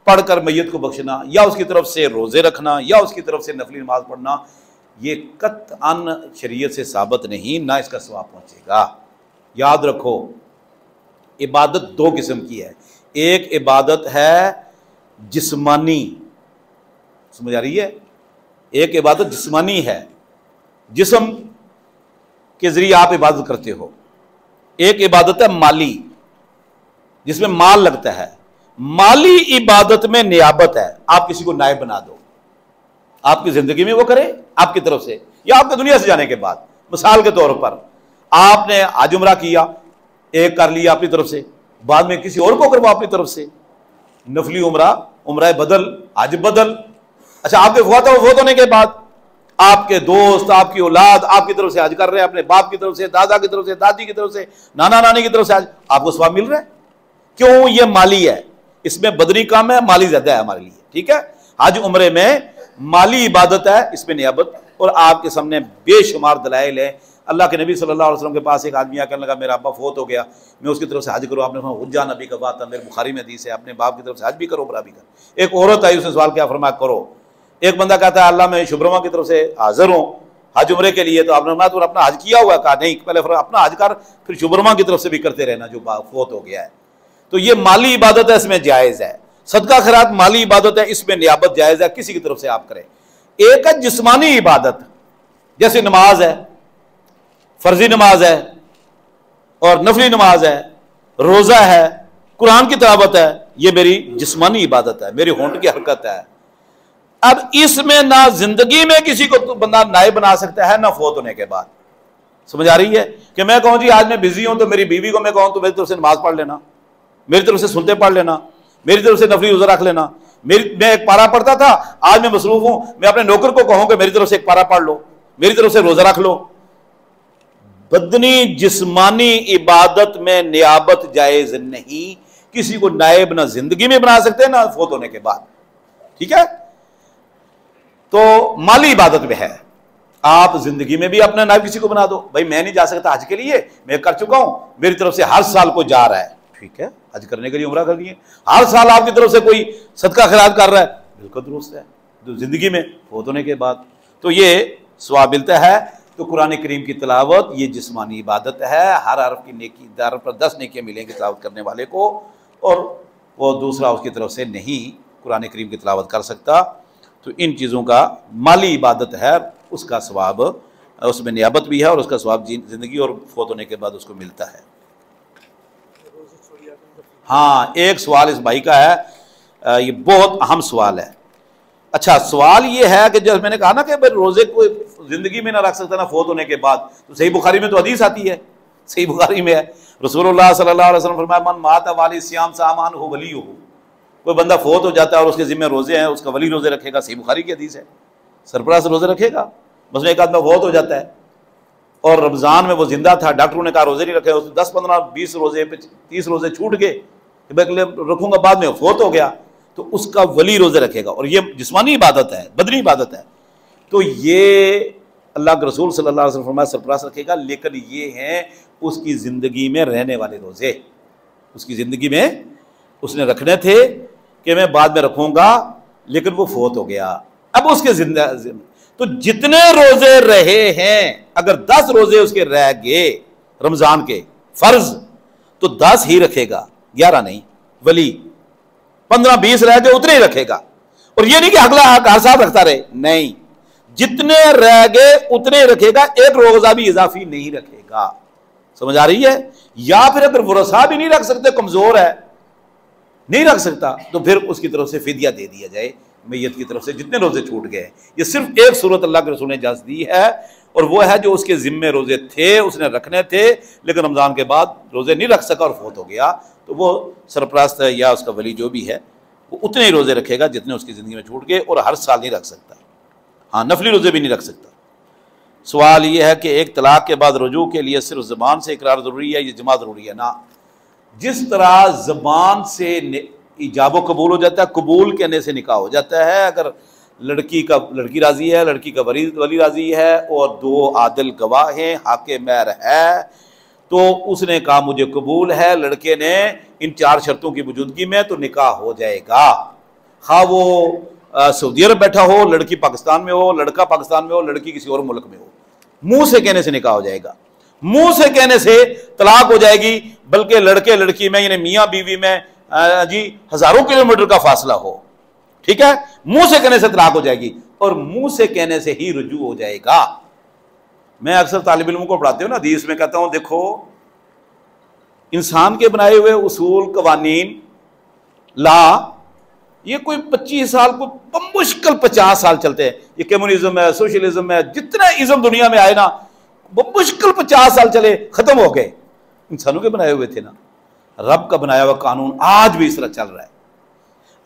پڑھ کر میت کو بخشنا یا اس کی طرف سے روزے رکھنا یا اس کی طرف سے نفلی نماز پڑھنا، یہ قطعاً شریعت سے ثابت نہیں، نہ اس کا ثواب پہنچے گا۔ یاد رکھو عبادت دو قسم کی ہے، ایک عبادت ہے جسمانی، سمجھ آ رہی ہے؟ ایک عبادت جسمانی ہے، جسم کے ذریعے آپ عبادت کرتے ہو، ایک عبادت ہے مالی جس میں مال لگتا ہے۔ مالی عبادت میں نیابت ہے، آپ کسی کو نائب بنا دو، آپ کی زندگی میں وہ کرے آپ کی طرف سے یا آپ کے دنیا سے جانے کے بعد۔ مثال کے طور پر آپ نے حج عمرہ کیا، ایک کر لیا اپنی طرف سے، بعد میں کسی اور کو کروا اپنی طرف سے، نفلی عمرہ، عمرہ بدل، حج بدل۔ اچھا آپ کے فوت ہونے کے بعد آپ کے دوست، آپ کی اولاد آپ کی طرف سے حج کر رہے ہیں، اپنے باپ کی طرف سے، دادا کی طرف سے، دادی کی طرف سے، نانا نانی کی طرف سے حج، آپ کو ثواب مل رہا ہے۔ کیوں؟ یہ مالی ہے، اس میں بدنی کام ہے، مالی زیادہ ہے ہمارے لیے، ٹھیک ہے؟ حج عمرے میں مالی عبادت ہے، اس میں نیابت، اور آپ کے سامنے بے شمار دلائل ہے۔ اللہ کے نبی صلی اللہ علیہ وسلم کے پاس ایک آدمی آ کر لگا میرا ابا فوت ہو گیا، میں اس کی طرف سے حج کروں، آپ نے فرمایا حجہ نبی کا بات ہے، میرے بخاری میں حدیث ہے، اپنے باپ کی طرف سے حج بھی کرو، عمرہ بھی کرو۔ ایک عورت آئی، اس نے سوال کیا، فرمایا کرو۔ ایک بندہ کہتا ہے اللہ میں شبرما کی طرف سے حاضر ہوں حج عمرے کے لیے، تو آپ نے فرمایا تو اپنا حج کیا ہوا ہے؟ کہا نہیں، پہلے اپنا حج کر، پھر شبرما کی طرف سے بھی کرتے رہنا جو فوت ہو گیا ہے۔ تو یہ مالی عبادت ہے، اس میں جائز ہے۔ صدقہ خیرات مالی عبادت ہے، اس میں نیابت جائز ہے، کسی کی طرف سے آپ کریں۔ ایک ہے جسمانی عبادت، جیسے نماز ہے، فرضی نماز ہے اور نفلی نماز ہے، روزہ ہے، قرآن کی تلاوت ہے، یہ میری جسمانی عبادت ہے، میری ہونٹ کی حرکت ہے۔ اب اس میں نہ زندگی میں کسی کو بندہ نائب بنا سکتا ہے، نہ فوت ہونے کے بعد۔ سمجھ آ رہی ہے؟ کہ میں کہوں جی آج میں بزی ہوں، تو میری بیوی کو میں کہوں تو میری طرف سے نماز پڑھ لینا، میری طرف سے سنتے پڑھ لینا، میری طرف سے نفلی روزہ رکھ لینا۔ میں ایک پارا پڑھتا تھا، آج میں مصروف ہوں، میں اپنے نوکر کو کہوں کہ میری طرف سے ایک پارا پڑھ لو، میری طرف سے روزہ رکھ لو۔ بدنی جسمانی عبادت میں نیابت جائز نہیں، کسی کو نائب نہ زندگی میں بنا سکتے نہ فوت ہونے کے بعد، ٹھیک ہے؟ تو مالی عبادت میں ہے، آپ زندگی میں بھی اپنا نائب کسی کو بنا دو، بھائی میں نہیں جا سکتا حج کے لیے، میں کر چکا ہوں، میری طرف سے ہر سال کو جا رہا ہے، ٹھیک ہے، حج کرنے کے لیے عمرہ کر لیے، ہر سال آپ کی طرف سے کوئی صدقہ خیرات کر رہا ہے، بالکل درست ہے، جو زندگی میں فوت ہونے کے بعد، تو یہ ثواب ملتا ہے۔ تو قرآن کریم کی تلاوت یہ جسمانی عبادت ہے، ہر حرف کی نیکی، در پر 10 نیکیاں ملیں گی تلاوت کرنے والے کو، اور وہ دوسرا اس کی طرف سے نہیں قرآن کریم کی تلاوت کر سکتا۔ تو ان چیزوں کا مالی عبادت ہے، اس کا ثواب، اس میں نیابت بھی ہے، اور اس کا ثواب زندگی اور فوت ہونے کے بعد اس کو ملتا ہے۔ ہاں ایک سوال اس بھائی کا ہے، یہ بہت اہم سوال ہے۔ اچھا سوال یہ ہے کہ جب میں نے کہا نا کہ روزے کو زندگی میں نہ رکھ سکتا نا فوت ہونے کے بعد، تو صحیح بخاری میں تو حدیث آتی ہے، صحیح بخاری میں ہے، رسول اللہ صلی اللہ علیہ وسلم فرمایا من مات والی صیام سامان ہو ولی ہو، کوئی بندہ فوت ہو جاتا ہے اور اس کے ذمہ روزے ہیں، اس کا ولی روزے رکھے گا، صحیح بخاری کی حدیث ہے، سربراہ سے روزے رکھے گا۔ بس ایک آدمی فوت ہو جاتا ہے اور رمضان میں وہ زندہ تھا، ڈاکٹروں نے کہا روزے نہیں رکھے، اس 10 15 20 روزے 30 روزے چھوٹ گئے، رکھوں گا، بعد میں فوت ہو گیا، تو اس کا ولی روزے رکھے گا، اور یہ جسمانی عبادت ہے، بدنی عبادت ہے، تو یہ اللہ کے رسول صلی اللہ علیہ وسلم فرمایا سرپرست رکھے گا، لیکن یہ ہیں اس کی زندگی میں رہنے والے روزے، اس کی زندگی میں اس نے رکھنے تھے کہ میں بعد میں رکھوں گا، لیکن وہ فوت ہو گیا، اب اس کے تو جتنے روزے رہے ہیں، اگر 10 روزے اس کے رہ گئے رمضان کے فرض، تو 10 ہی رکھے گا، 11 نہیں، ولی 15 20 رہ گئے اتنے ہی رکھے گا، اور یہ نہیں کہ اگلا ہر سال رکھتا رہے، نہیں، جتنے رہ گئے اتنے رکھے گا، ایک روزہ بھی اضافی نہیں رکھے گا۔ سمجھ آ رہی ہے؟ یا پھر اگر ورثہ بھی نہیں رکھ سکتے، کمزور ہے نہیں رکھ سکتا، تو پھر اس کی طرف سے فدیہ دے دیا جائے میت کی طرف سے، جتنے روزے چھوٹ گئے۔ یہ صرف ایک صورت اللہ کے رسول نے اجازت دی ہے، اور وہ ہے جو اس کے ذمے روزے تھے، اس نے رکھنے تھے، لیکن رمضان کے بعد روزے نہیں رکھ سکا اور فوت ہو گیا، تو وہ سرپرست ہے یا اس کا ولی جو بھی ہے وہ اتنے ہی روزے رکھے گا جتنے اس کی زندگی میں چھوٹ گئے، اور ہر سال نہیں رکھ سکتا، ہاں نفلی روزے بھی نہیں رکھ سکتا۔ سوال یہ ہے کہ ایک طلاق کے بعد رجوع کے لیے صرف زبان سے اقرار ضروری ہے یا جماع ضروری ہے؟ نا، جس طرح زبان سے ایجاب و قبول ہو جاتا ہے، قبول کہنے سے نکاح ہو جاتا ہے، اگر لڑکی راضی ہے، لڑکی کا ولی راضی ہے، اور 2 عادل گواہ ہیں، حق مہر ہے، تو اس نے کہا مجھے قبول ہے، لڑکے نے ان 4 شرطوں کی موجودگی میں، تو نکاح ہو جائے گا۔ خواہ وہ سعودی عرب بیٹھا ہو، لڑکی پاکستان میں ہو، لڑکا پاکستان میں ہو، لڑکی کسی اور ملک میں ہو، منہ سے کہنے سے نکاح ہو جائے گا، منہ سے کہنے سے طلاق ہو جائے گی، بلکہ لڑکے لڑکی میں یعنی میاں بیوی میں جی ہزاروں کلومیٹر کا فاصلہ ہو، ٹھیک ہے، منہ سے کہنے سے طلاق ہو جائے گی اور منہ سے کہنے سے ہی رجوع ہو جائے گا۔ میں اکثر طالب علموں کو پڑھاتے ہوں نا، حدیث میں کہتا ہوں دیکھو انسان کے بنائے ہوئے اصول، قوانین، لا، یہ کوئی 25 سال کو بمشکل 50 سال چلتے ہیں۔ یہ کمیونزم ہے، سوشلزم ہے، جتنے ازم دنیا میں آئے نا بمشکل 50 سال چلے، ختم ہو گئے۔ انسانوں کے بنائے ہوئے تھے نا، رب کا بنایا ہوا قانون آج بھی اس طرح چل رہا ہے۔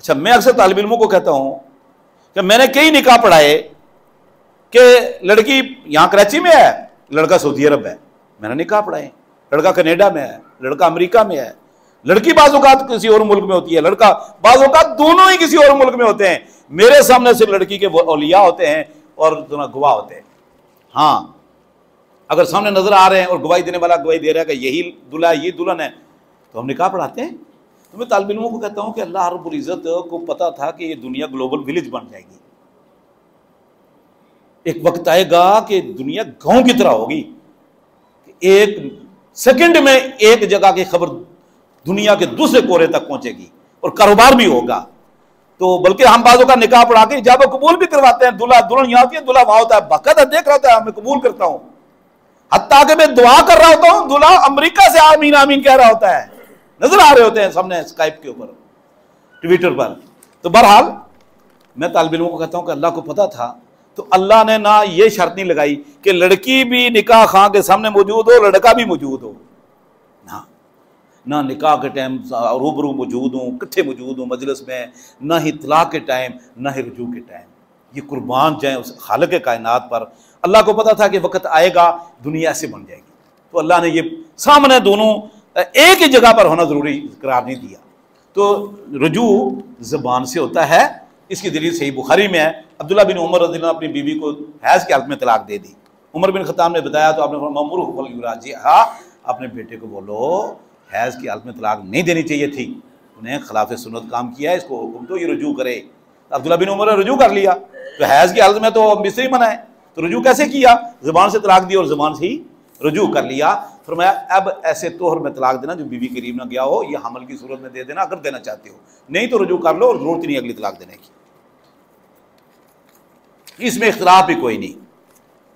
اچھا، میں اکثر طالب علموں کو کہتا ہوں کہ میں نے کئی نکاح پڑھائے کہ لڑکی یہاں کراچی میں ہے، لڑکا سعودی عرب ہے، میں نے نکاح پڑھائے، لڑکا کینیڈا میں ہے، لڑکا امریکہ میں ہے، لڑکی بعض اوقات کسی اور ملک میں ہوتی ہے، لڑکا بعض اوقات دونوں ہی کسی اور ملک میں ہوتے ہیں۔ میرے سامنے صرف لڑکی کے اولیاء ہوتے ہیں اور دونوں گواہ ہوتے ہیں۔ ہاں، اگر سامنے نظر آ رہے ہیں اور گواہی دینے والا گواہی دے رہا ہے کہ یہی دلہا ہے، یہ دلہن ہے، تو ہم نکاح پڑھاتے ہیں۔ تو میں طالب علموں کو کہتا ہوں کہ اللہ رب العزت کو پتا تھا کہ یہ دنیا گلوبل ولیج بن جائے گی، ایک وقت آئے گا کہ دنیا گاؤں کی طرح ہوگی، ایک سیکنڈ میں ایک جگہ کی خبر دنیا کے دوسرے کورے تک پہنچے گی اور کاروبار بھی ہوگا۔ تو بلکہ ہم بعضوں کا نکاح پڑھا کے ایجاب و قبول بھی کرواتے ہیں، دلہا دلہن یہاں ہوتی ہے، دلہا وہاں ہوتا ہے، باقاعدہ دیکھ رہا ہوتا ہے، میں قبول کرتا ہوں، حتیٰ کہ میں دعا کر رہا ہوتا ہوں، دلہا امریکہ سے آمین آمین کہہ رہا ہوتا ہے، نظر آ رہے ہوتے ہیں سامنے اسکائپ کے اوپر، ٹویٹر پر۔ تو بہرحال میں طالب علموں کو کہتا ہوں کہ اللہ کو پتا تھا، تو اللہ نے نہ یہ شرط نہیں لگائی کہ لڑکی بھی نکاح خواہ کے سامنے موجود ہو، لڑکا بھی موجود ہو، نہ نکاح کے ٹائم روبرو موجود ہوں، کٹھے موجود ہوں مجلس میں، نہ ہی طلاق کے ٹائم، نہ ہی رجوع کے ٹائم۔ یہ قربان جائیں اس خالق کائنات پر۔ اللہ کو پتا تھا کہ وقت آئے گا دنیا ایسے بن جائے گی، تو اللہ نے یہ سامنے دونوں ایک ہی جگہ پر ہونا ضروری قرار نہیں دیا۔ تو رجوع زبان سے ہوتا ہے، اس کی دلیل صحیح بخاری میں ہے۔ عبداللہ بن عمر رضی اللہ عنہ اپنی بیوی کو حیض کی حالت میں طلاق دے دی، عمر بن خطاب نے بتایا تو آپ نے فرمایا مَمُرْهُ فَلْيُرَاجِعْهَا، اپنے بیٹے کو بولو حیض کی حالت میں طلاق نہیں دینی چاہیے تھی، انہیں خلاف سنت کام کیا ہے، اس کو حکم تو یہ رجوع کرے۔ عبداللہ بن عمر نے رجوع کر لیا، تو حیض کی حالت میں تو مصری منع ہے، تو رجوع کیسے کیا؟ زبان سے طلاق دی اور زبان سے ہی رجوع کر لیا۔ فرمایا اب ایسے طہر میں طلاق دینا جو بیوی قریب نہ گیا ہو، یہ حمل کی صورت میں دے دینا اگر دینا چاہتے ہو، نہیں تو رجوع کر لو اور ضرورت نہیں اگلی طلاق دینے کی۔ اس میں اختلاف بھی کوئی نہیں،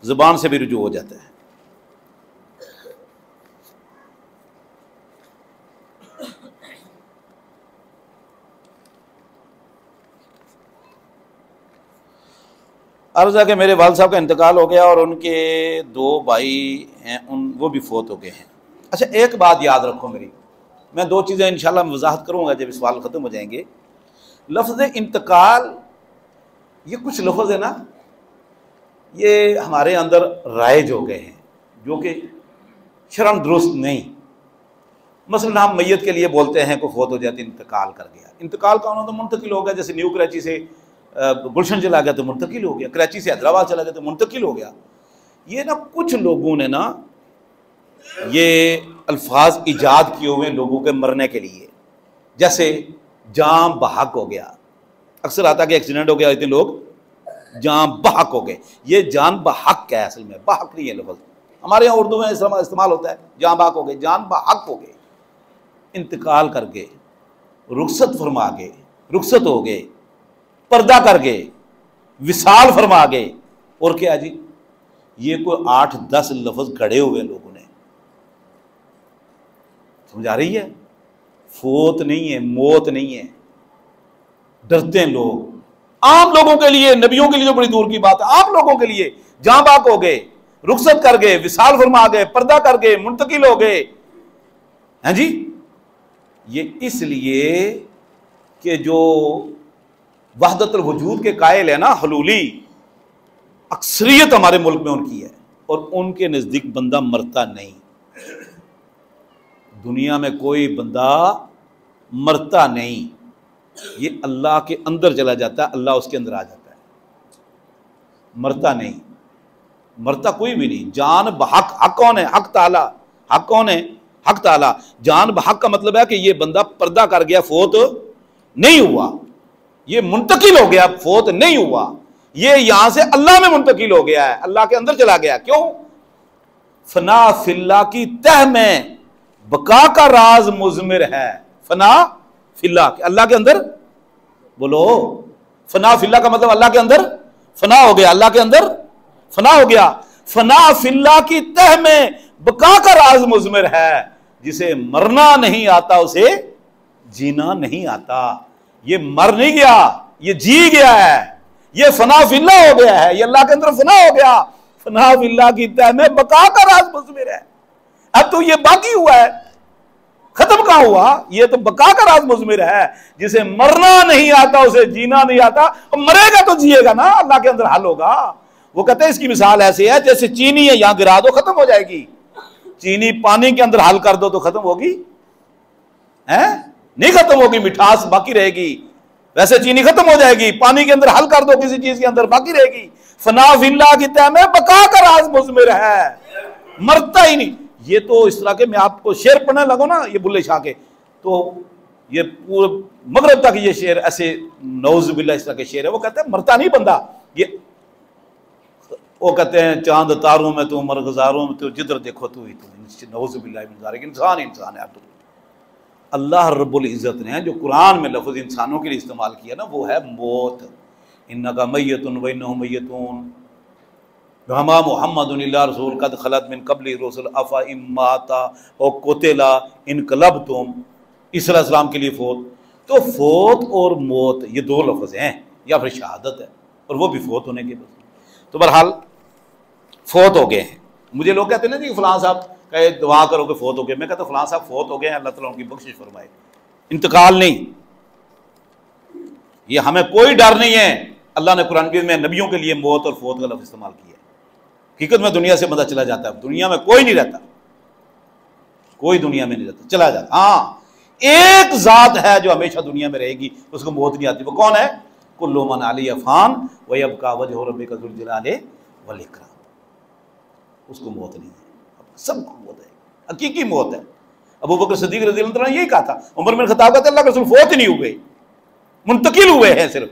زبان سے بھی رجوع ہو جاتا ہے۔ عرض ہے کہ میرے والد صاحب کا انتقال ہو گیا اور ان کے 2 بھائی ہیں، وہ بھی فوت ہو گئے ہیں۔ اچھا، ایک بات یاد رکھو میری، میں 2 چیزیں انشاءاللہ میں وضاحت کروں گا جب سوال ختم ہو جائیں گے۔ لفظ انتقال، یہ کچھ لفظ ہے نا، یہ ہمارے اندر رائج ہو گئے ہیں جو کہ شرعاً درست نہیں۔ مثلا ہم میت کے لیے بولتے ہیں کوئی فوت ہو جاتی انتقال کر گیا، انتقال کا ہونا تو منتقل ہو گیا، جیسے نیو کراچی سے گلشن چلا گیا تو منتقل ہو گیا، کراچی سے حیدرآباد چلا گیا تو منتقل ہو گیا۔ یہ نا کچھ لوگوں نے نا یہ الفاظ ایجاد کیے ہوئے لوگوں کے مرنے کے لیے، جیسے جان بحق ہو گیا، اکثر آتا کہ ایکسیڈنٹ ہو گیا اتنے لوگ جان بحق ہو گئے، یہ جان بحق ہے، اصل میں بحق نہیں ہے لفظ، ہمارے یہاں اردو میں استعمال ہوتا ہے جان بحق ہو گئے، جان بحق ہو گئے، انتقال کر گئے، رخصت فرما گئے، رخصت ہو گئے، پردہ کر گئے، وصال فرما گئے، اور کیا جی یہ کوئی 8-10 لفظ گھڑے ہوئے لوگوں نے، سمجھ آ رہی ہے؟ فوت نہیں ہے، موت نہیں ہے، ڈرتے ہیں لوگ، عام لوگوں کے لیے، نبیوں کے لیے تو بڑی دور کی بات ہے، عام لوگوں کے لیے جاں باق ہو گئے، رخصت کر گئے، وصال فرما گئے، پردہ کر گئے، منتقل ہو گئے، ہیں جی؟ یہ اس لیے کہ جو وحدت الوجود کے قائل ہے نا، حلولی، اکثریت ہمارے ملک میں ان کی ہے، اور ان کے نزدیک بندہ مرتا نہیں، دنیا میں کوئی بندہ مرتا نہیں، یہ اللہ کے اندر چلا جاتا ہے، اللہ اس کے اندر آ جاتا ہے، مرتا نہیں، مرتا کوئی بھی نہیں۔ جان بحق، حق کون ہے؟ حق تعالی۔ حق کون ہے؟ حق تعالی۔ جان بحق کا مطلب ہے کہ یہ بندہ پردہ کر گیا، فوت نہیں ہوا، یہ منتقل ہو گیا، فوت نہیں ہوا، یہ یہاں سے اللہ میں منتقل ہو گیا ہے، اللہ کے اندر چلا گیا۔ کیوں؟ فنا فی اللہ کی تہ میں بقا کا راز مضمر ہے۔ فنا فی اللہ، اللہ کے اندر، بولو، فنا فی اللہ کا مطلب اللہ کے اندر فنا ہو گیا، اللہ کے اندر فنا ہو گیا۔ فنا فی اللہ کی تہ میں بقا کا راز مضمر ہے، جسے مرنا نہیں آتا اسے جینا نہیں آتا۔ یہ مر نہیں گیا، یہ جی گیا ہے، یہ فنا فی اللہ ہو گیا ہے، یہ اللہ کے اندر فنا ہو گیا۔ فنا فی اللہ کی تہ میں بقا کا راز مضمر ہے۔ اب تو یہ باقی ہوا ہے، ختم کہاں ہوا؟ یہ تو بقا کا راز مضمر ہے، جسے مرنا نہیں آتا اسے جینا نہیں آتا۔ اور مرے گا تو جیے گا نا، اللہ کے اندر حل ہوگا۔ وہ کہتے ہیں اس کی مثال ایسی ہے جیسے چینی ہے، یہاں گرا دو ختم ہو جائے گی، چینی پانی کے اندر حل کر دو تو ختم ہوگی؟ نہیں ختم ہوگی، مٹھاس باقی رہے گی۔ ویسے چینی ختم ہو جائے گی، پانی کے اندر حل کر دو کسی چیز کے اندر باقی رہے گی۔ فنا فی اللہ کی تہ میں بقا کا راز مضمر ہے، مرتا ہی نہیں۔ یہ تو اس طرح کے، میں آپ کو شعر پڑھنے لگوں نا یہ بلے شاہ کے، تو یہ پورے مغرب تک یہ شعر ایسے نعوذ باللہ اس طرح کے شعر ہے۔ وہ کہتے ہیں مرتا نہیں بندہ، یہ وہ کہتے ہیں چاند تاروں میں تو مرغزاروں میں تو جدھر دیکھو تو ہی تو، نعوذ باللہ من ذالک۔ انسان ہے۔ اللہ رب العزت نے جو قرآن میں لفظ انسانوں کے لیے استعمال کیا نا، وہ ہے موت۔ انک میت و انہم میتون وما محمد الا رسول قد خلت من قبل الرسل افا ان مات او قتل انقلبتم۔ عیسیٰ علیہ السلام کے لیے فوت، تو فوت اور موت یہ دو لفظ ہیں، یا پھر شہادت ہے، اور وہ بھی فوت ہونے کے بعد۔ تو بہرحال فوت ہو گئے ہیں۔ مجھے لوگ کہتے ہیں نا جی فلاں صاحب کہ دعا کرو کہ فوت ہو گئے، میں کہتا ہوں فلاں صاحب فوت ہو گئے ہیں، اللہ تعالیٰ ان کی بخشش فرمائے۔ انتقال نہیں، یہ ہمیں کوئی ڈر نہیں ہے۔ اللہ نے قرآن میں نبیوں کے لیے موت اور فوت کا لفظ استعمال کیا ہے۔ حقیقت میں دنیا سے بندہ چلا جاتا ہے، دنیا میں کوئی نہیں رہتا، کوئی دنیا میں نہیں رہتا، چلا جاتا۔ ہاں ایک ذات ہے جو ہمیشہ دنیا میں رہے گی، اس کو موت نہیں آتی۔ وہ کون ہے؟ کل من علیہ فان ویبقی وجہ ربک ذو الجلال والاکرام۔ اس کو موت نہیں ہے، سب کو موت ہے، حقیقی موت ہے۔ ابو بکر صدیق رضی اللہ عنہ نے یہی کہا تھا۔ عمر بن خطاب کہتے ہیں اللہ کے رسول فوت ہی نہیں ہوئے، منتقل ہوئے ہیں صرف۔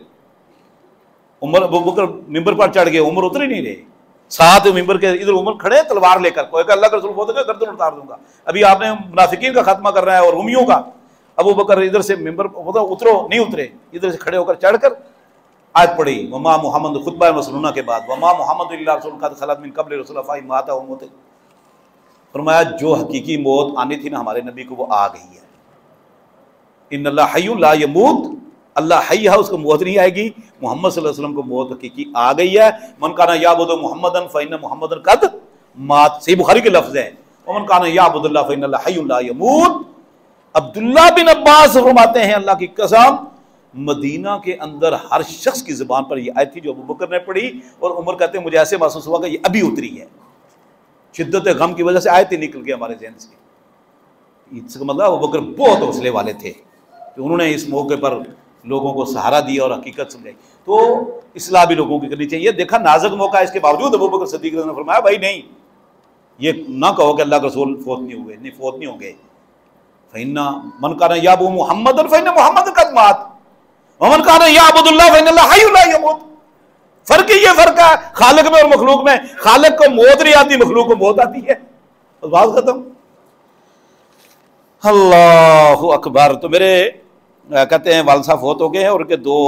ابو بکر ممبر پر چڑھ گئے، عمر اتر ہی نہیں رہے، ساتھ ممبر کے ادھر عمر کھڑے تلوار لے کر، کوئی کہ اللہ کے رسول فوت ہو گئے گردن اتار دوں گا۔ ابھی آپ نے منافقین کا خاتمہ کر رہا ہے اور رومیوں کا۔ ابو بکر ادھر سے ممبر اترو، نہیں اترے، ادھر سے کھڑے ہو کر چڑھ کر آیت پڑھی وما محمد، خطبہ مسنونہ کے بعد، وما محمد الا رسول قد خلت من قبل الرسل افإن مات أو قتل۔ فرمایا جو حقیقی موت آنی تھی نا ہمارے نبی کو، وہ آ گئی ہے۔ ان اللہ حی لا یموت، اللہ حی ہے، اس کو موت نہیں آئے گی۔ محمد صلی اللہ علیہ وسلم کو موت حقیقی آ گئی ہے۔ من کان یعبد محمدا فإن محمدا قد مات، صحیح بخاری کے لفظ ہیں، ومن کان یعبد اللہ فإن اللہ حی لا یموت۔ عبداللہ بن عباس فرماتے ہیں اللہ کی قسم، مدینہ کے اندر ہر شخص کی زبان پر یہ آیت تھی جو ابو بکر نے پڑھی، اور عمر کہتے ہیں مجھے ایسے محسوس ہوا کہ یہ ابھی اتری ہے، شدت غم کی وجہ سے آیت ہی نکل گئی ہمارے ذہن سے۔ اس کا مطلب ابو بکر بہت حوصلے والے تھے کہ انہوں نے اس موقع پر لوگوں کو سہارا دیا اور حقیقت سمجھائی۔ تو اصلاح بھی لوگوں کی کرنی چاہیے۔ دیکھا نازک موقع ہے، اس کے باوجود ابو بکر صدیق نے فرمایا بھائی نہیں، یہ نہ کہو کہ اللہ کے رسول فوت نہیں ہوئے، نہیں فوت نہیں ہوں گے۔ فإن من كان يعبد محمدا فإن محمدا قد مات ومن كان يعبد الله فإن الله حي لا يموت۔ فرق ہی یہ فرق ہے خالق میں اور مخلوق میں، خالق کو موت نہیں آتی، مخلوق کو موت آتی ہے، بات ختم۔ اللہ اکبر۔ تو میرے کہتے ہیں والد صاحب فوت ہو گئے ہیں اور ان کے دو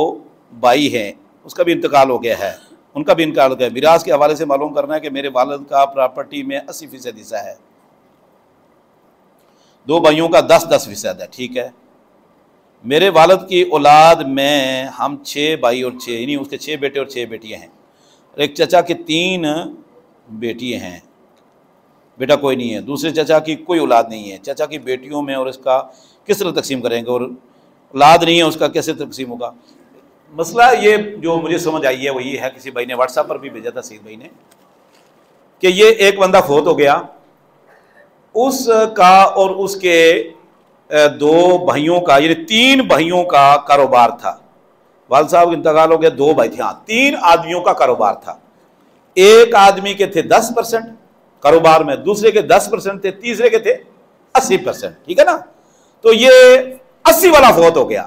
بھائی ہیں، اس کا بھی انتقال ہو گیا ہے، ان کا بھی انتقال ہو گیا۔ میراث کے حوالے سے معلوم کرنا ہے کہ میرے والد کا پراپرٹی میں 80% حصہ ہے، دو بھائیوں کا 10% ہے، ٹھیک ہے۔ میرے والد کی اولاد میں ہم 6 بھائی اور 6، یعنی اس کے 6 بیٹے اور 6 بیٹیاں ہیں، ایک چچا کے 3 بیٹیاں ہیں، بیٹا کوئی نہیں ہے۔ دوسرے چچا کی کوئی اولاد نہیں ہے، چچا کی بیٹیوں میں اور اس کا کس طرح تقسیم کریں گے، اور اولاد نہیں ہے اس کا کیسے تقسیم ہوگا؟ مسئلہ یہ جو مجھے سمجھ آئی ہے وہ یہ ہے، کسی بھائی نے واٹس ایپ پر بھی بھیجا تھا، سید بھائی نے، کہ یہ ایک بندہ فوت ہو گیا، اس کا اور اس کے 2 بھائیوں کا، یعنی 3 بھائیوں کا کاروبار تھا۔ والد صاحب کا انتقال ہو گیا، 2 بھائی تھے، ہاں 3 آدمیوں کا کاروبار تھا۔ ایک آدمی کے تھے 10% کاروبار میں، دوسرے کے 10% تھے، تیسرے کے تھے 80%، ٹھیک ہے نا۔ تو یہ 80 والا فوت ہو گیا،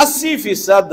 80%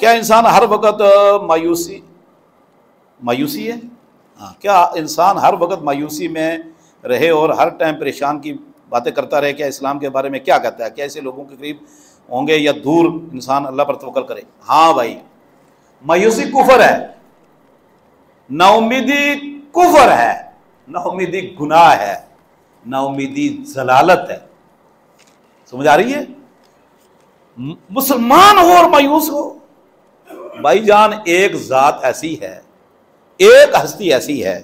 کیا انسان ہر وقت مایوسی ہے؟ ہاں، کیا انسان ہر وقت مایوسی میں رہے اور ہر ٹائم پریشان کی باتیں کرتا رہے؟ کیا اسلام کے بارے میں کیا کہتا ہے؟ کیا ایسے لوگوں کے قریب ہوں گے یا دور انسان اللہ پر توکل کرے؟ ہاں بھائی، مایوسی کفر ہے، نا امیدی کفر ہے، نا امیدی گناہ ہے، نا امیدی ضلالت ہے۔ سمجھ آ رہی ہے؟ مسلمان ہو اور مایوس ہو، بھائی جان ایک ذات ایسی ہے، ایک ہستی ایسی ہے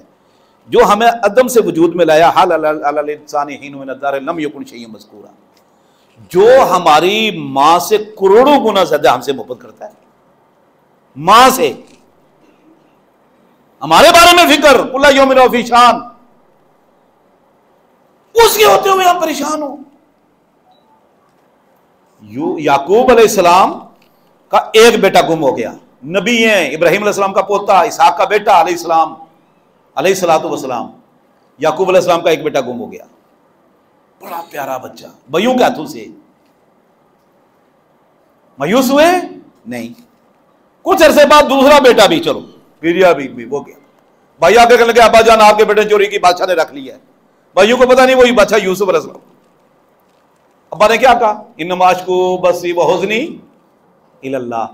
جو ہمیں عدم سے وجود میں لایا، حال علی الانسان حین من الدہر لم یکن شیئا مذکورا، جو ہماری ماں سے کروڑوں گنا زیادہ ہم سے محبت کرتا ہے، ماں سے ہمارے بارے میں فکر، کل یوم ہو فی شان، اس کے ہوتے ہوئے ہم پریشان ہوں۔ یعقوب علیہ السلام کا ایک بیٹا گم ہو گیا، نبی ہیں، ابراہیم علیہ السلام کا پوتا، اسحاق کا بیٹا علیہ السلام علیہ الصلوۃ والسلام، یعقوب علیہ السلام کا ایک بیٹا گم ہو گیا، بڑا پیارا بچہ، بھائیوں کے ہاتھوں سے۔ مایوس ہوئے؟ نہیں۔ کچھ عرصے بعد دوسرا بیٹا بھی، چلو پیریا بھی ہو گیا، بھائی آگے کہنے لگے ابا جان آپ کے بیٹے چوری کی، بادشاہ نے رکھ لیا ہے۔ بھائیوں کو پتا نہیں وہی بادشاہ یوسف علیہ السلام۔ ابا نے کیا کہا؟ انما اشکو بثی وحزنی الی اللہ۔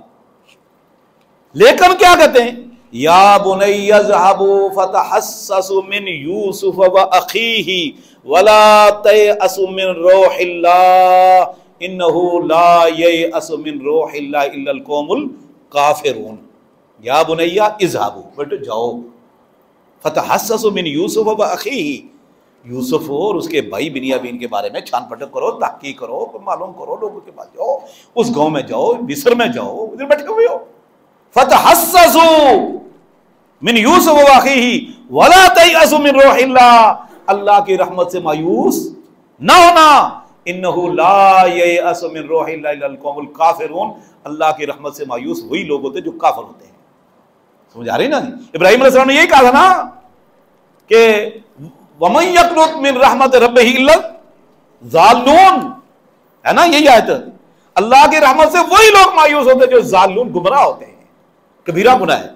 لیکن کیا کہتے ہیں؟ یا بنی اذهبوا فتحسسوا من یوسف واخیہ ولا تیأسوا من روح اللہ انہ لا ییأس من روح اللہ الا القوم الکافرون۔ یا بنی اذهبوا، بیٹے جاؤ، فتحسسوا من یوسف واخیہ، یوسف اور اس کے بھائی بنیامین کے بارے میں چھان پھٹک کرو، تحقیق کرو، معلوم کرو، لوگوں کے پاس جاؤ، اس گاؤں میں جاؤ، مصر میں جاؤ، ادھر بیٹھے ہوئے ہو۔ فتحسسوا من یوسف واخیہ ولا تیأسوا من روح اللہ، اللہ کی رحمت سے مایوس نہ ہونا، انہ لا ییأس من روح اللہ الا القوم الکافرون، اللہ کی رحمت سے مایوس وہی لوگ ہوتے جو کافر ہوتے ہیں۔ سمجھ آ رہی نا؟ ابراہیم علیہ السلام نے یہی کہا تھا نا کہ وَمَن يَقْنُطْ مِن رَحْمَتِ رَبِّهِ إِلَّا الضَّالُّونَ، ہے نا یہی آیت؟ اللہ کی رحمت سے وہی لوگ مایوس ہوتے جو ضالون، گمراہ ہوتے ہیں، کبیرہ گناہ ہے۔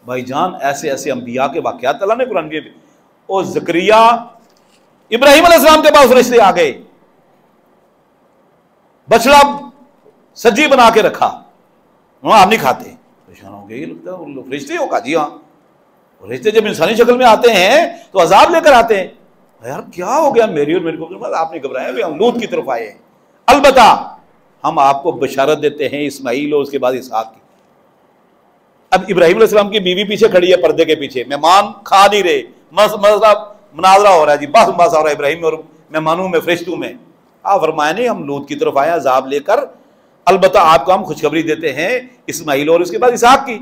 بھائی جان ایسے ایسے انبیاء کے واقعات اللہ نے قرآن میں، اور زکریا ابراہیم علیہ السلام کے پاس رشتے آ گئے، بچڑا سجی بنا کے رکھا، وہاں آپ نہیں کھاتے، پریشان ہو گئے، یہ لگتا ہے فرشتے ہوگا، جی ہاں، فرشتے جب انسانی شکل میں آتے ہیں تو عذاب لے کر آتے ہیں۔ یار کیا ہو گیا میری اور میرے کو؟ آپ نے گھبرایا، ہم لوط کی طرف آئے ہیں۔ البتہ ہم آپ کو بشارت دیتے ہیں اسماعیل اور اس کے بعد اسحاق کی۔ اب ابراہیم علیہ السلام کی بیوی پیچھے کھڑی ہے پردے کے پیچھے، مہمان کھا نہیں رہے، مناظرہ ہو رہا ہے، جی بحث ہو رہا ہے ابراہیم اور مہمانوں میں، فرشتوں میں۔ آپ فرمائے نہیں ہم لوط کی طرف آئے عذاب لے کر، البتہ آپ کو ہم خوشخبری دیتے ہیں اسماعیل اور اس کے بعد اسحاق کی۔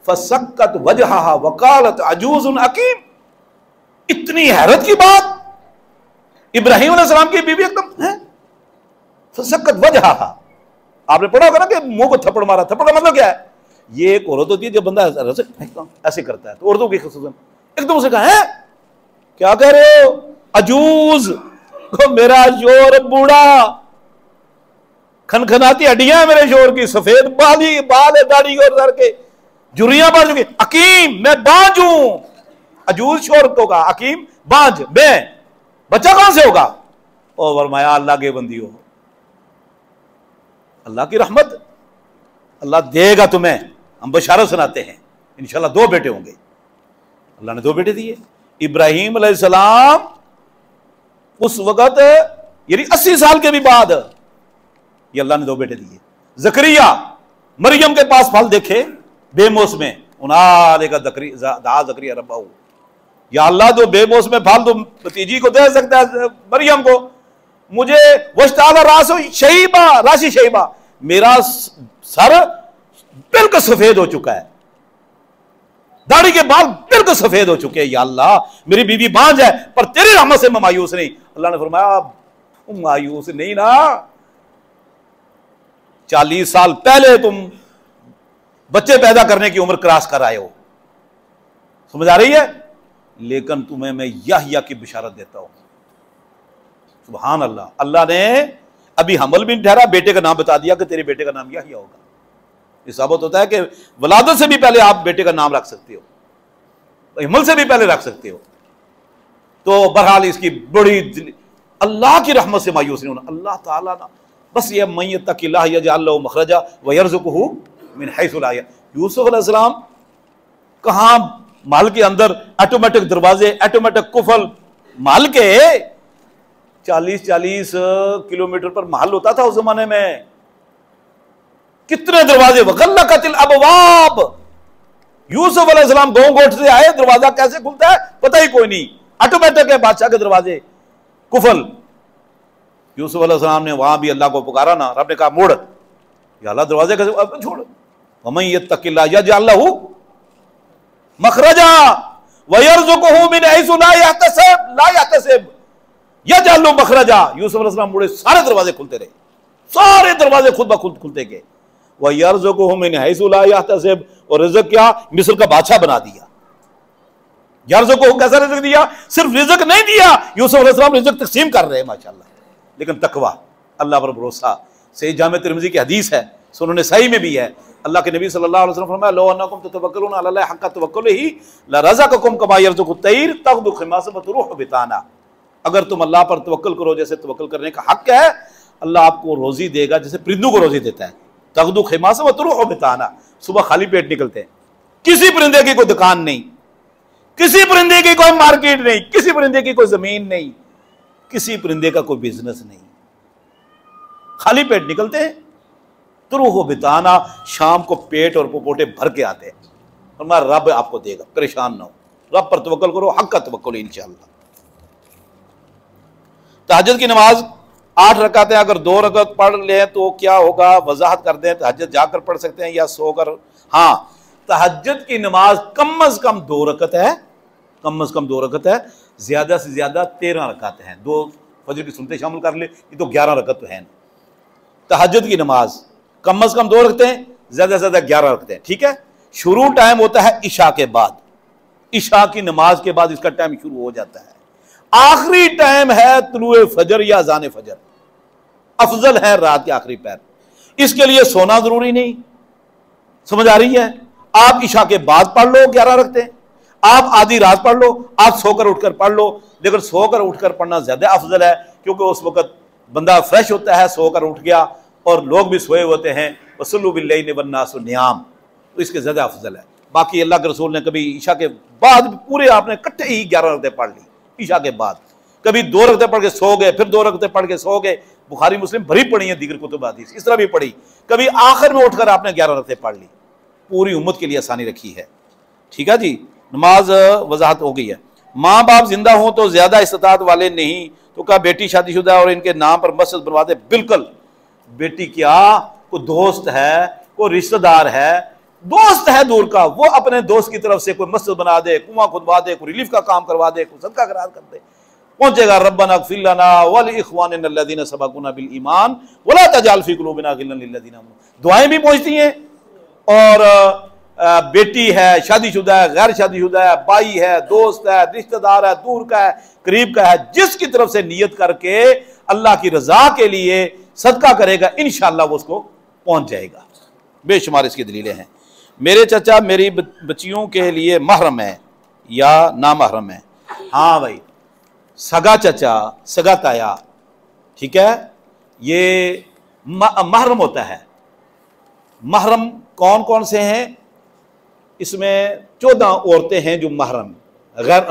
فسکت وجہہا وقالت عجوز حکیم، اتنی حیرت کی بات، ابراہیم علیہ السلام کی بیوی ایک دم ہے، فسکت وجہہا، آپ نے پڑھا ہوگا نا کہ منہ کو تھپڑ مارا، تھپڑ کا مطلب کیا ہے؟ یہ ایک عورت ہوتی ہے جب بندہ ایسے کرتا ہے، تو اردو کی خصوصاً ایک دم سے کہا ہے کیا کہہ رہے ہو عجوز، میرا شور بوڑھا، کھنکھناتی ہڈیاں میرے شور کی، سفید بال ہے داڑھی اور سر کے، جریاں بڑھ چکی، حکیم میں بانج ہوں۔ عجوز شور کو کہا، حکیم بانج، بے، بچہ کہاں سے ہوگا؟ اور فرمایا اللہ کے بندی ہو، اللہ کی رحمت، اللہ دے گا تمہیں، ہم بشارت سناتے ہیں انشاءاللہ 2 بیٹے ہوں گے۔ اللہ نے 2 بیٹے دیے۔ ابراہیم علیہ السلام اس وقت یعنی 80 سال کے بھی بعد یہ اللہ نے 2 بیٹے دیے۔ زکریا مریم کے پاس پھل دیکھے بے موسم میں، دعا زکریا ربہ، یا اللہ تو بے موسم میں پھل تو بھتیجی کو دے سکتا ہے مریم کو، مجھے واشتعل راسہ شیبہ، راسی شیبہ، میرا سر بالکل سفید ہو چکا ہے، داڑھی کے بال بالکل سفید ہو چکے ہیں، یا اللہ میری بیوی بانج ہے پر تیری رحمت سے میں مایوس نہیں۔ اللہ نے فرمایا مایوس نہیں نا، 40 سال پہلے تم بچے پیدا کرنے کی عمر کراس کر آئے ہو، سمجھ آ رہی ہے؟ لیکن تمہیں میں یحییٰ کی بشارت دیتا ہوں۔ سبحان اللہ، اللہ نے ابھی حمل بھی نہیں ٹھہرا، بیٹے کا نام بتا دیا کہ تیرے بیٹے کا نام یحییٰ ہوگا۔ یہ ثابت ہوتا ہے کہ ولادت سے بھی پہلے آپ بیٹے کا نام رکھ سکتے ہو, حمل سے بھی پہلے رکھ سکتے ہو. تو بہرحال اس کی بڑی اللہ کی رحمت سے مایوس نہیں ہونا. اللہ تعالیٰ نا بس یہ من یتق اللہ یجعل لہ مخرجا ویرزقہ من حیث لا یحتسب. یوسف علیہ السلام کہاں محل کے اندر آٹومیٹک دروازے, آٹومیٹک قفل, محل کے 40 کلومیٹر پر محل ہوتا تھا اس زمانے میں, کتنے دروازے. وغلقت الابواب. یوسف علیہ السلام گاؤں گوٹ سے آئے, دروازہ کیسے کھلتا ہے پتہ ہی کوئی نہیں, آٹومیٹک ہے بادشاہ کے دروازے قفل. یوسف علیہ السلام نے وہاں بھی اللہ کو پکارا نا, رب نے کہا موڑ, یا اللہ دروازے کیسے چھوڑ. ومن یتق اللہ یجعل لہ مخرجا ویرزقہ من حیث لا یحتسب یجعل لہ مخرجا. یوسف علیہ السلام مڑے, سارے دروازے کھلتے رہے, سارے دروازے خود بخود کھلتے گئے. وَيَرْزُقُهُ مِنْ حَيْثُ لَا يَحْتَسِبُ. اور رزق کیا, مصر کا بادشاہ بنا دیا. یرزقہ کیسا رزق دیا, صرف رزق نہیں دیا, یوسف علیہ السلام رزق تقسیم کر رہے ہیں ماشاءاللہ. لیکن تقوی, اللہ پر بھروسہ. صحیح جامع ترمذی کی حدیث ہے, سنن نسائی میں بھی ہے, اللہ کے نبی صلی اللہ علیہ وسلم فرمایا لو انکم تتوکلون علی اللہ حق توکلہ لرزقکم کما یرزق الطیر تغدو خماسا وتروح بطانا. اگر تم اللہ پر توکل کرو جیسے توکل کرنے کا حق ہے, اللہ آپ کو روزی دے گا جیسے پرندوں کو روزی دیتا ہے. تغدو خماسا وتروح بطانا, صبح خالی پیٹ نکلتے ہیں. کسی پرندے کی کوئی دکان نہیں, کسی پرندے کی کوئی مارکیٹ نہیں, کسی پرندے کی کوئی زمین نہیں, کسی پرندے کا کوئی بزنس نہیں, خالی پیٹ نکلتے ہیں. تروح بطانا, شام کو پیٹ اور پپوٹے بھر کے آتے ہیں. فرمایا رب آپ کو دے گا, پریشان نہ ہو, رب پر توکل کرو, حق کا توکل انشاءاللہ. تہجد کی نماز 8 رکعتیں, اگر 2 رکعت پڑھ لیں تو کیا ہوگا, وضاحت کر دیں. تہجد جا کر پڑھ سکتے ہیں یا سو کر. ہاں, تہجد کی نماز کم از کم 2 رکعت ہے, کم از کم 2 رکعت ہے, زیادہ سے زیادہ 13 رکعت ہیں. 2 فجر کی سنتیں شامل کر لیں, یہ تو 11 رکعت تو ہیں. تہجد کی نماز کم از کم 2 رکعتیں, زیادہ سے زیادہ 11 رکعتیں. ٹھیک ہے, شروع ٹائم ہوتا ہے عشاء کے بعد, عشاء کی نماز کے بعد اس کا ٹائم شروع ہو جاتا ہے. آخری ٹائم ہے طلوع فجر یا اذان فجر, افضل ہے رات کے آخری پہر. اس کے لیے سونا ضروری نہیں, سمجھ آ رہی ہے. آپ عشاء کے بعد پڑھ لو 11 رکعتیں, آپ آدھی رات پڑھ لو, آپ سو کر اٹھ کر پڑھ لو. لیکن سو کر اٹھ کر پڑھنا زیادہ افضل ہے, کیونکہ اس وقت بندہ فریش ہوتا ہے, سو کر اٹھ گیا اور لوگ بھی سوئے ہوتے ہیں. وَصَلُّوا بِاللَّيْلِ وَالنَّاسُ نِيَامٌ, تو اس کے زیادہ افضل ہے. باقی اللہ کے رسول نے کبھی عشاء کے بعد پورے آپ نے اکٹھے ہی 11 رکعتیں پڑھ لی عشاء کے بعد, کبھی 2 رکعتیں پڑھ کے سو گئے, پھر 2 رکعتیں پڑھ کے سو گئے. بخاری مسلم بھری پڑھی ہیں, دیگر کتب حدیث اس طرح بھی پڑھی. کبھی آخر میں اٹھ کر آپ نے 11 رکعتیں پڑھ لی, پوری امت کے لیے آسانی رکھی ہے. ٹھیک ہے جی, نماز وضاحت ہو گئی ہے. ماں باپ زندہ ہوں تو زیادہ استطاعت والے نہیں تو کیا بیٹی شادی شدہ اور ان کے نام پر مسجد بنوا دے؟ بالکل. بیٹی کیا کوئی دوست ہے, کوئی رشتہ دار ہے, دوست ہے دور کا, وہ اپنے دوست کی طرف سے کوئی مسجد بنا دے, کنواں کھدوا دے, کوئی ریلیف کا کام کروا دے, کوئی صدقہ خیرات کر دے, پہنچے گا. ربنا اغفر لنا ولاخواننا الذین سبقونا بالایمان ولا تجعل فی قلوبنا غلا للذین آمنوا. دعائیں بھی پہنچتی ہیں. اور بیٹی ہے, شادی شدہ ہے, غیر شادی شدہ ہے, بھائی ہے, دوست ہے, رشتہ دار ہے, دور کا ہے, قریب کا ہے, جس کی طرف سے نیت کر کے اللہ کی رضا کے لیے صدقہ کرے گا انشاءاللہ وہ اس کو پہنچ جائے گا. بے شمار اس کی دلیلیں ہیں. میرے چچا میری بچیوں کے لیے محرم ہے یا نامحرم ہے؟ ہاں بھائی, سگا چچا, سگا تایا, ٹھیک ہے, یہ محرم ہوتا ہے. محرم کون کون سے ہیں؟ اس میں 14 عورتیں ہیں جو محرم, غیر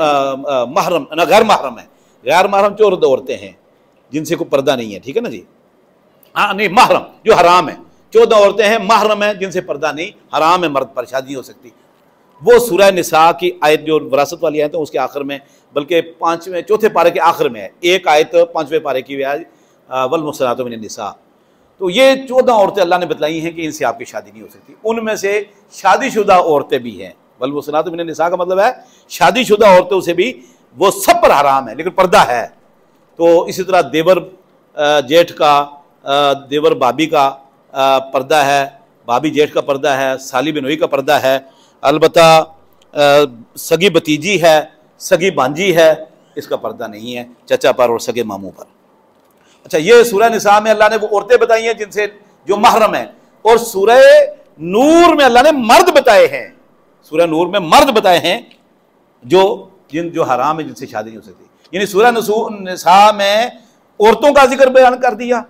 محرم ہے. غیر محرم 14 عورتیں ہیں جن سے کوئی پردہ نہیں ہے. ٹھیک ہے نا جی. ہاں نہیں, محرم جو حرام ہے 14 عورتیں ہیں, محرم ہیں جن سے پردہ نہیں, حرام ہے, مرد پر شادی نہیں ہو سکتی. وہ سورہ نساء کی آیت جو وراثت والی آیت ہے اس کے آخر میں, بلکہ 4 پارے کے آخر میں ہے, ایک آیت 5ویں پارے کی ہے, والمحصنات من النساء. تو یہ 14 عورتیں اللہ نے بتلائی ہیں کہ ان سے آپ کی شادی نہیں ہو سکتی. ان میں سے شادی شدہ عورتیں بھی ہیں. والمحصنات من النساء کا مطلب ہے شادی شدہ عورتوں سے بھی وہ سب پر حرام ہے لیکن پردہ ہے. تو اسی طرح دیور جیٹھ کا, دیور بھابھی کا پردہ ہے, بھابھی جیٹھ کا پردہ ہے, سالی بنوئی کا پردہ ہے. البتہ سگی بتیجی ہے, سگی بانجی ہے, اس کا پردہ نہیں ہے چچا پر اور سگے ماموں پر. اچھا, یہ سورہ نساء میں اللہ نے وہ عورتیں بتائی ہیں جن سے جو محرم ہیں, اور سورہ نور میں اللہ نے مرد بتائے ہیں، سورہ نور میں مرد بتائے ہیں جو حرام ہے، جن سے شادی نہیں ہو سکتی. یعنی سورہ نساء میں عورتوں کا ذکر بیان کر دیا،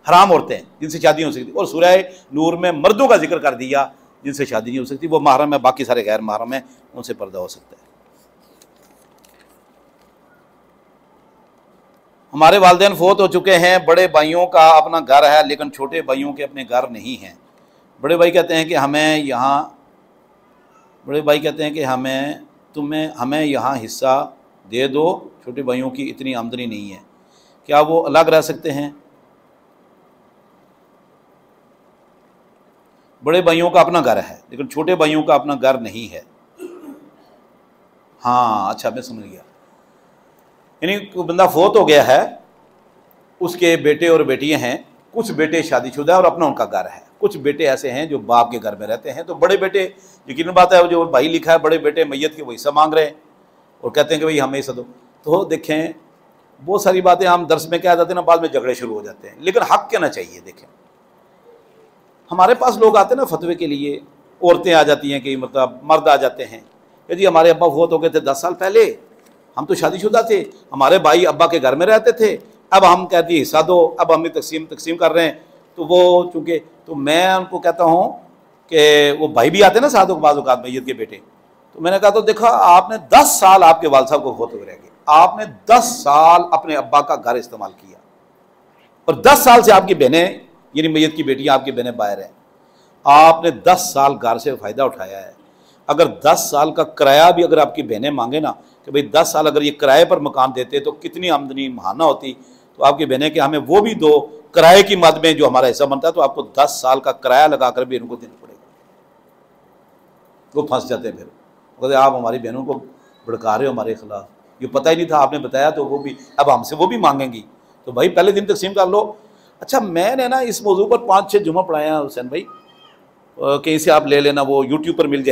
حرام عورتیں جن سے شادی نہیں ہو سکتی، اور سورہ نور میں مردوں کا ذکر کر دیا جن سے شادی نہیں ہو سکتی. وہ محرم ہے، باقی سارے غیر محرم ہیں، ان سے پردہ ہو سکتا ہے. ہمارے والدین فوت ہو چکے ہیں، بڑے بھائیوں کا اپنا گھر ہے لیکن چھوٹے بھائیوں کے اپنے گھر نہیں ہیں. بڑے بھائی کہتے ہیں کہ ہمیں یہاں حصہ دے دو، چھوٹے بھائیوں کی اتنی آمدنی نہیں ہے، کیا وہ الگ رہ سکتے ہیں؟ بڑے بھائیوں کا اپنا گھر ہے لیکن چھوٹے بھائیوں کا اپنا گھر نہیں ہے. ہاں اچھا، میں سمجھ گیا. یعنی کوئی بندہ فوت ہو گیا ہے، اس کے بیٹے اور بیٹیاں ہیں، کچھ بیٹے شادی شدہ اور اپنا ان کا گھر ہے، کچھ بیٹے ایسے ہیں جو باپ کے گھر میں رہتے ہیں. تو بڑے بیٹے، یقیناً بات ہے جو بھائی لکھا ہے، بڑے بیٹے میت کے وہ حصہ مانگ رہے ہیں اور کہتے ہیں کہ بھائی ہمیں حصہ دو. تو دیکھیں بہت ساری باتیں ہم درس میں کہہ جاتے ہیں نا، بعد میں جھگڑے شروع ہو جاتے ہیں، لیکن حق کہنا چاہیے. دیکھیں ہمارے پاس لوگ آتے ہیں نا فتوے کے لیے، عورتیں آ جاتی ہیں کہ مطلب مرد آ جاتے ہیں کہ جی ہمارے ابا فوت ہو گئے تھے 10 سال پہلے، ہم تو شادی شدہ تھے، ہمارے بھائی ابا کے گھر میں رہتے تھے، اب ہم کہتے ہیں حصہ دو، اب ہم تقسیم کر رہے ہیں. تو وہ چونکہ تو میں ان کو کہتا ہوں کہ وہ بھائی بھی آتے ہیں نا ساتھ بعض اوقات میت کے بیٹے. تو میں نے کہا تو دیکھا آپ نے 10 سال آپ کے والد صاحب کو فوت ہو رہ گئے، آپ نے 10 سال اپنے ابا کا گھر استعمال کیا، اور 10 سال سے آپ کی بہنیں یعنی میت کی بیٹیاں آپ کی بہنیں باہر ہیں، آپ نے 10 سال گھر سے فائدہ اٹھایا ہے. اگر 10 سال کا کرایہ بھی اگر آپ کی بہنیں مانگے نا کہ بھئی 10 سال اگر یہ کرائے پر مکان دیتے تو کتنی آمدنی ماہانہ ہوتی، تو آپ کی بہنیں کہ ہمیں وہ بھی دو کرائے کی مد میں جو ہمارا حصہ بنتا ہے، تو آپ کو 10 سال کا کرایہ لگا کر بھی ان کو دینا پڑے گا. وہ پھنس جاتے ہیں. پھر کہتے آپ ہماری بہنوں کو بھڑکا رہے ہو ہمارے خلاف، یہ پتہ ہی نہیں تھا، آپ نے بتایا تو وہ بھی اب ہم سے وہ بھی مانگیں گی. تو بھائی پہلے دن تقسیم کر لو. اچھا میں نے نا اس موضوع پر 5-6 جمعہ پڑھایا حسین بھائی، کہیں سے آپ لے لینا، وہ یوٹیوب پر مل جائے.